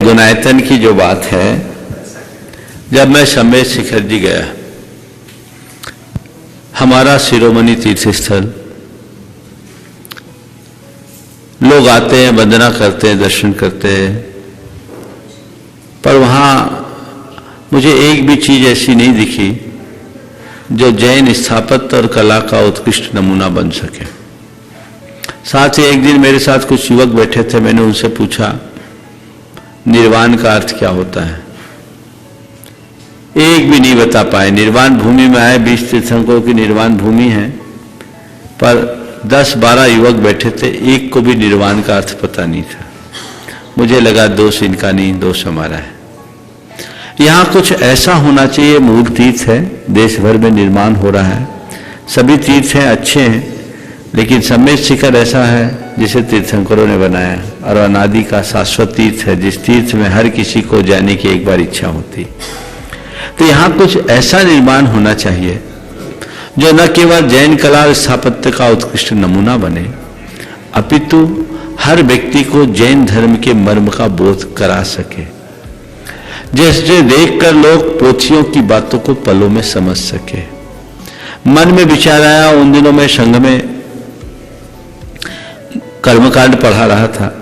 गुणायतन की जो बात है, जब मैं सम्मेद शिखर जी गया, हमारा शिरोमणि तीर्थ स्थल, लोग आते हैं, वंदना करते हैं, दर्शन करते हैं, पर वहां मुझे एक भी चीज ऐसी नहीं दिखी जो जैन स्थापत्य और कला का उत्कृष्ट नमूना बन सके। साथ ही एक दिन मेरे साथ कुछ युवक बैठे थे, मैंने उनसे पूछा निर्वाण का अर्थ क्या होता है। एक भी नहीं बता पाए। निर्वाण भूमि में आए, 20 तीर्थंकरों की निर्वाण भूमि है, पर 10-12 युवक बैठे थे, एक को भी निर्वाण का अर्थ पता नहीं था। मुझे लगा दोष इनका नहीं, दोष हमारा है। यहाँ कुछ ऐसा होना चाहिए। मूल तीर्थ है, देश भर में निर्माण हो रहा है, सभी तीर्थ हैं, अच्छे हैं, लेकिन सम्मेद शिखर ऐसा है जिसे तीर्थंकरों ने बनाया और अनादि का शाश्वत तीर्थ है, जिस तीर्थ में हर किसी को जाने की एक बार इच्छा होती। तो यहाँ कुछ ऐसा निर्माण होना चाहिए जो न केवल जैन कला और स्थापत्य का उत्कृष्ट नमूना बने, अपितु हर व्यक्ति को जैन धर्म के मर्म का बोध करा सके, जैसे देखकर लोग पोथियों की बातों को पलों में समझ सके। मन में विचार आया, उन दिनों में संघ में कर्मकांड पढ़ा रहा था,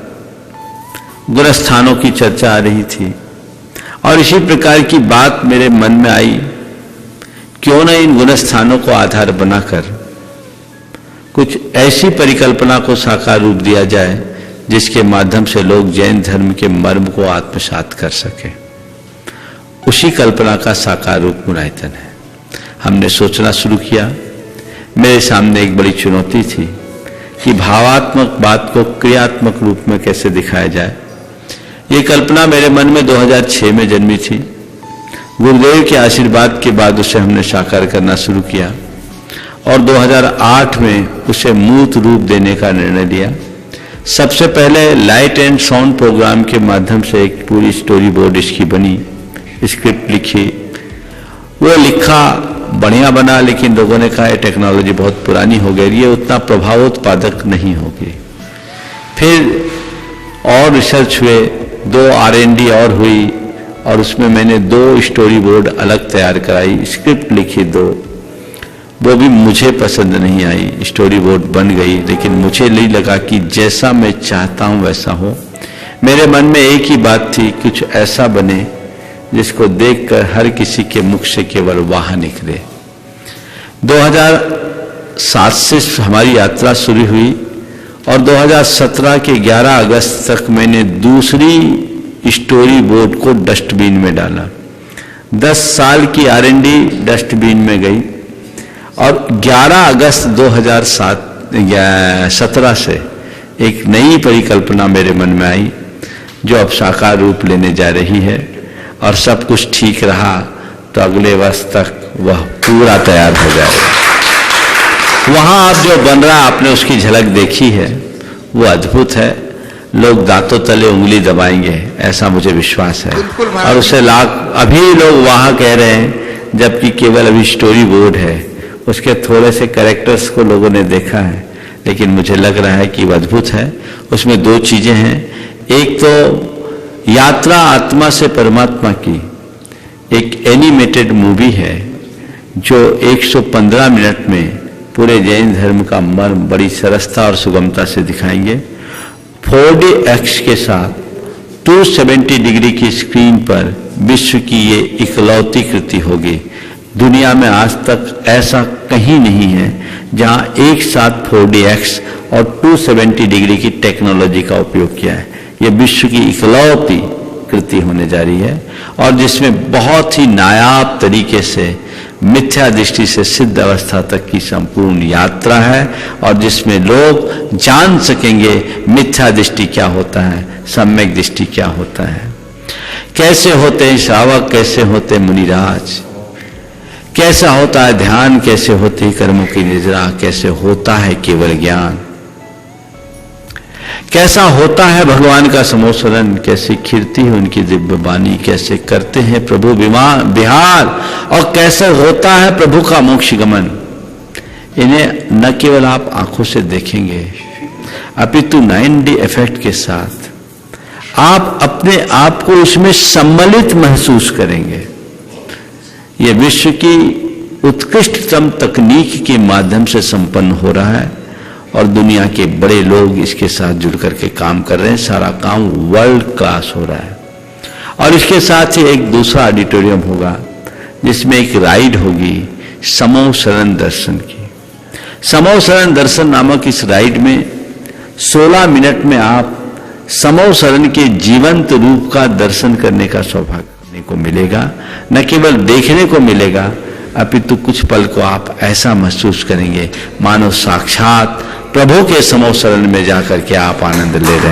गुणस्थानों की चर्चा आ रही थी, और इसी प्रकार की बात मेरे मन में आई, क्यों न इन गुणस्थानों को आधार बनाकर कुछ ऐसी परिकल्पना को साकार रूप दिया जाए जिसके माध्यम से लोग जैन धर्म के मर्म को आत्मसात कर सके। उसी कल्पना का साकार रूप गुणायतन है। हमने सोचना शुरू किया। मेरे सामने एक बड़ी चुनौती थी कि भावात्मक बात को क्रियात्मक रूप में कैसे दिखाया जाए। ये कल्पना मेरे मन में 2006 में जन्मी थी। गुरुदेव के आशीर्वाद के बाद उसे हमने साकार करना शुरू किया और 2008 में उसे मूर्त रूप देने का निर्णय लिया। सबसे पहले लाइट एंड साउंड प्रोग्राम के माध्यम से एक पूरी स्टोरी बोर्ड इसकी बनी, स्क्रिप्ट लिखी, वो लिखा, बढ़िया बना, लेकिन लोगों ने कहा ये टेक्नोलॉजी बहुत पुरानी हो गई, ये उतना प्रभावोत्पादक नहीं होगी। फिर और रिसर्च हुए, 2 R&D और हुई, और उसमें मैंने 2 स्टोरी बोर्ड अलग तैयार कराई, स्क्रिप्ट लिखी 2, वो भी मुझे पसंद नहीं आई। स्टोरी बोर्ड बन गई, लेकिन मुझे नहीं लगा कि जैसा मैं चाहता हूं वैसा हो। मेरे मन में एक ही बात थी, कुछ ऐसा बने जिसको देखकर हर किसी के मुख से केवल वाह निकले। 2007 से हमारी यात्रा शुरू हुई और 2017 के 11 अगस्त तक मैंने दूसरी स्टोरी बोर्ड को डस्टबिन में डाला। 10 साल की R&D डस्टबिन में गई और 11 अगस्त 2017 से एक नई परिकल्पना मेरे मन में आई जो अब साकार रूप लेने जा रही है, और सब कुछ ठीक रहा तो अगले वर्ष तक वह पूरा तैयार हो जाएगा। वहां अब जो बन रहा आपने उसकी झलक देखी है, वो अद्भुत है। लोग दांतों तले उंगली दबाएंगे, ऐसा मुझे विश्वास है। और उसे अभी लोग वहां कह रहे हैं, जबकि केवल अभी स्टोरी बोर्ड है, उसके थोड़े से कैरेक्टर्स को लोगों ने देखा है, लेकिन मुझे लग रहा है कि वह अद्भुत है। उसमें 2 चीजें हैं। एक तो यात्रा आत्मा से परमात्मा की एक एनिमेटेड मूवी है जो 115 मिनट में पूरे जैन धर्म का मर्म बड़ी सरसता और सुगमता से दिखाएंगे। 4DX के साथ 270 डिग्री की स्क्रीन पर विश्व की ये इकलौती कृति होगी। दुनिया में आज तक ऐसा कहीं नहीं है जहां एक साथ 4DX और 270 डिग्री की टेक्नोलॉजी का उपयोग किया है। ये विश्व की इकलौती कृति होने जा रही है और जिसमें बहुत ही नायाब तरीके से मिथ्या दृष्टि से सिद्ध अवस्था तक की संपूर्ण यात्रा है, और जिसमें लोग जान सकेंगे मिथ्या दृष्टि क्या होता है, सम्यक दृष्टि क्या होता है, कैसे होते हैं श्रावक, कैसे होते मुनिराज, कैसा होता है ध्यान, कैसे होती है कर्मों की निद्रा, कैसे होता है केवल ज्ञान, कैसा होता है भगवान का समोसरण, कैसे खिरती है उनकी दिव्य वाणी, कैसे करते हैं प्रभु विहार, और कैसे होता है प्रभु का मोक्ष गमन। इन्हें न केवल आप आंखों से देखेंगे, अपितु 9D इफेक्ट के साथ आप अपने आप को इसमें सम्मिलित महसूस करेंगे। यह विश्व की उत्कृष्टतम तकनीक के माध्यम से संपन्न हो रहा है और दुनिया के बड़े लोग इसके साथ जुड़ करके काम कर रहे हैं। सारा काम वर्ल्ड क्लास हो रहा है। और इसके साथ ही एक दूसरा ऑडिटोरियम होगा जिसमें एक राइड होगी समो शरण दर्शन की। समो शरण दर्शन नामक इस राइड में 16 मिनट में आप समो शरण के जीवंत रूप का दर्शन करने का सौभाग्य करने को मिलेगा। न केवल देखने को मिलेगा अपितु कुछ पल को आप ऐसा महसूस करेंगे मानो साक्षात प्रभु के समो शरण में जाकर के आप आनंद ले रहे हैं।